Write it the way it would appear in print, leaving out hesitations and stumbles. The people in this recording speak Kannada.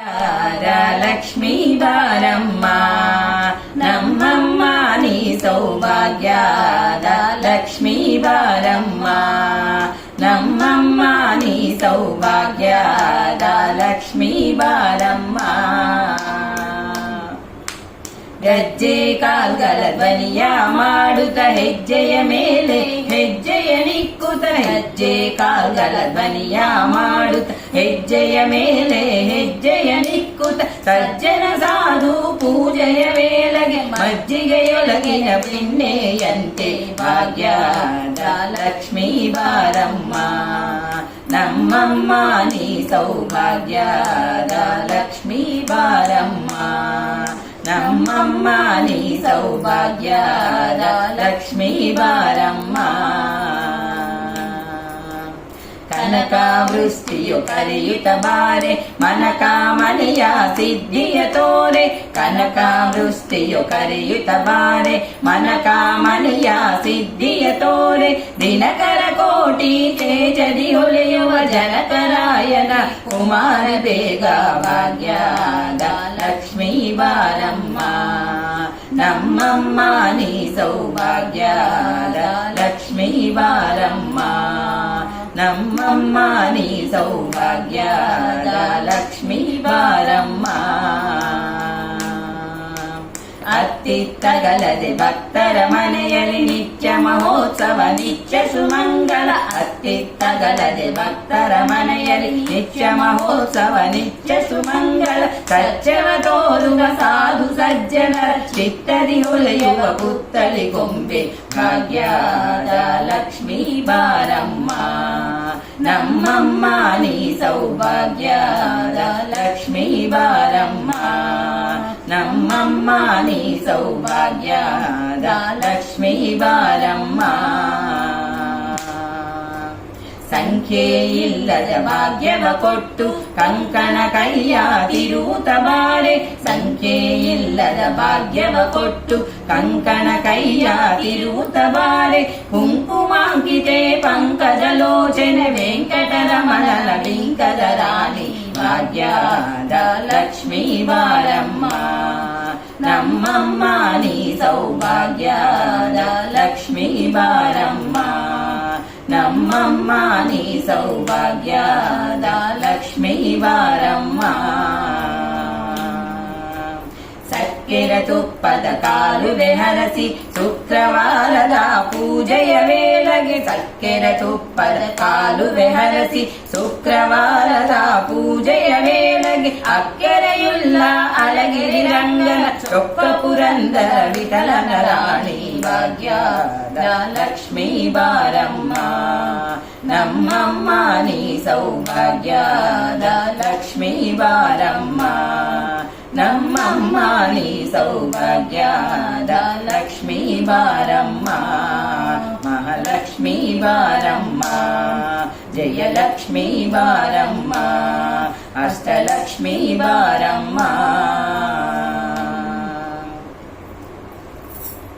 ಲಕ್ಷ್ಮೀ ಬಾರಮ್ಮ ನಮ್ಮಮ್ಮ ನೀ ಸೌಭಾಗ್ಯದ ಲಕ್ಷ್ಮೀ ಬಾರಮ್ಮ ನಮ್ಮಮ್ಮ ನೀ ಸೌಭಾಗ್ಯದ ಲಕ್ಷ್ಮೀ ಬಾರಮ್ಮ ಗೆಜ್ಜೆ ಕಾಲ್ಗಳ ಧ್ವನಿಯ ಮಾಡುತ್ತ ಹೆಜ್ಜೆಯ ಮೇಲೆ ಹೆಜ್ಜೆಯ ನಿಕ್ಕುತ್ತ ಹೆಜ್ಜೆ ಕಾಲ್ಗಳ ಧ್ವನಿಯ ಮಾಡುತ್ತ ಹೆಜ್ಜೆಯ ಮೇಲೆ ಹೆಜ್ಜೆಯ ನಿಕ್ಕುತ್ತ ಸಜ್ಜನ ಸಾಧು ಪೂಜೆಯ ವೇಳೆಗೆ ಮಜ್ಜಿಗೆಯೊಳಗಿನ ಬೆಣ್ಣೆಯಂತೆ ಭಾಗ್ಯದ ಲಕ್ಷ್ಮೀ ಬಾರಮ್ಮ ನಮ್ಮಮ್ಮ ನೀ ಸೌಭಾಗ್ಯದ ಲಕ್ಷ್ಮೀ ಬಾರಮ್ಮ ನಮ್ಮಮ್ಮ ನೀ ಸೌಭಾಗ್ಯದ ಲಕ್ಷ್ಮೀ ಬಾರಮ್ಮ ಕನಕ ವೃಷ್ಟಿಯು ಕರೆಯುತ್ತ ಬಾರೆ ಮನಕಾಮನೆಯ ಸಿದ್ಧಿಯ ತೋರೆ ಕನಕ ವೃಷ್ಟಿಯು ಕರೆಯುತ್ತ ಬಾರೆ ಮನಕಾಮನೆಯ ಸಿದ್ಧಿಯ ತೋರೆ ದಿನಕರ ಕೋಟಿ ತೇಜದಿ ಹೊಳೆಯುವ ಜನಕರಾಯನ ಕುಮಾರ ಬೇಗ ಭಾಗ್ಯದ ಲಕ್ಷ್ಮೀ ಬಾರಮ್ಮ ನಮ್ಮಮ್ಮ ನೀ ಸೌಭಾಗ್ಯದ ಲಕ್ಷ್ಮೀ ಬಾರಮ್ಮ ನಮ್ಮಮ್ಮ ನೀ ಸೌಭಾಗ್ಯದ ಲಕ್ಷ್ಮೀ ಬಾರಮ್ಮ ಅತ್ತಿತ್ತಗಲದೆ ಭಕ್ತರ ಮನೆಯಲ್ಲಿ ನಿತ್ಯ ಮಹೋತ್ಸವ ನಿತ್ಯ ಸುಮಂಗಲ ಅತ್ತಿತ್ತಗಲದೆ ಭಕ್ತರ ಮನೆಯಲ್ಲಿ ನಿತ್ಯ ಮಹೋತ್ಸವ ನಿತ್ಯ ಸುಮಂಗಲ ಸತ್ಯವ ತೋರುವ ಸಾಧು ಸಜ್ಜನರ ಚಿತ್ತದಿ ಹೊಳೆಯುವ ಪುತ್ತಳಿ ಗೊಂಬೆ ಭಾಗ್ಯದ ಲಕ್ಷ್ಮೀ ಬಾರಮ್ಮ ನಮ್ಮಮ್ಮ ನೀ ಸೌಭಾಗ್ಯದ ಲಕ್ಷ್ಮೀ ಬಾರಮ್ಮ ನಮ್ಮಮ್ಮ ನೀ ಸೌಭಾಗ್ಯದ ಲಕ್ಷ್ಮೀ ಬಾರಮ್ಮ ಸಂಖ್ಯೆಯಿಲ್ಲದ ಭಾಗ್ಯವ ಕೊಟ್ಟು ಕಂಕಣ ಕೈಯ ತಿರುವುತ ಬಾರೆ ಸಂಖ್ಯೆಯಿಲ್ಲದ ಭಾಗ್ಯವ ಕೊಟ್ಟು ಕಂಕಣ ಕೈಯ ತಿರುವುತ ಬಾರೆ ಕುಂಕುಮಾಂಕಿತೆ ಪಂಕಜ ಲೋಚನೆ ವೆಂಕಟರಮಣನ ಬಿಂಕದ ರಾಣಿ ಭಾಗ್ಯದ ಲಕ್ಷ್ಮೀ ಬಾರಮ್ಮ ನಮ್ಮಮ್ಮ ನೀ ಸೌಭಾಗ್ಯದ ಲಕ್ಷ್ಮೀ ಬಾರಮ್ಮ ನಮ್ಮಮ್ಮ ನೀ ಸೌಭಾಗ್ಯದ ಲಕ್ಷ್ಮೀ ಬಾರಮ್ಮ ಸಕ್ಕೆರ ತುಪ್ಪದ ಕಾಲುವೆ ಹರಸಿ ಶುಕ್ರವಾರದ ಪೂಜೆಯ ವೇಳೆಗೆ ಸಕ್ಕೆರ ತುಪ್ಪದ ಕಾಲುವೆ ಹರಸಿ ಶುಕ್ರವಾರದ ಪೂಜೆಯ ವೇಳೆಗೆ ಅಕ್ಕೆರೆಯುಳ್ಳ ಅಳಗಿರಿ ರಂಗನ ಚೊಕ್ಕ ಪುರಂದರ ವಿಠಲನ ರಾಣಿ ಭಾಗ್ಯದ ಲಕ್ಷ್ಮೀ ಬಾರಮ್ಮ ನಮ್ಮಮ್ಮ ನೀ ಸೌಭಾಗ್ಯದ ಲಕ್ಷ್ಮೀ ಬಾರಮ್ಮ ನಮ್ಮಮ್ಮ ನೀ ಸೌಭಾಗ್ಯದ ಲಕ್ಷ್ಮೀ ಬಾರಮ್ಮ ಮಹಾಲಕ್ಷ್ಮೀ ಬಾರಮ್ಮ ಜಯಲಕ್ಷ್ಮೀ ಬಾರಮ್ಮ ಅಷ್ಟಲಕ್ಷ್ಮೀ ಬಾರಮ್ಮ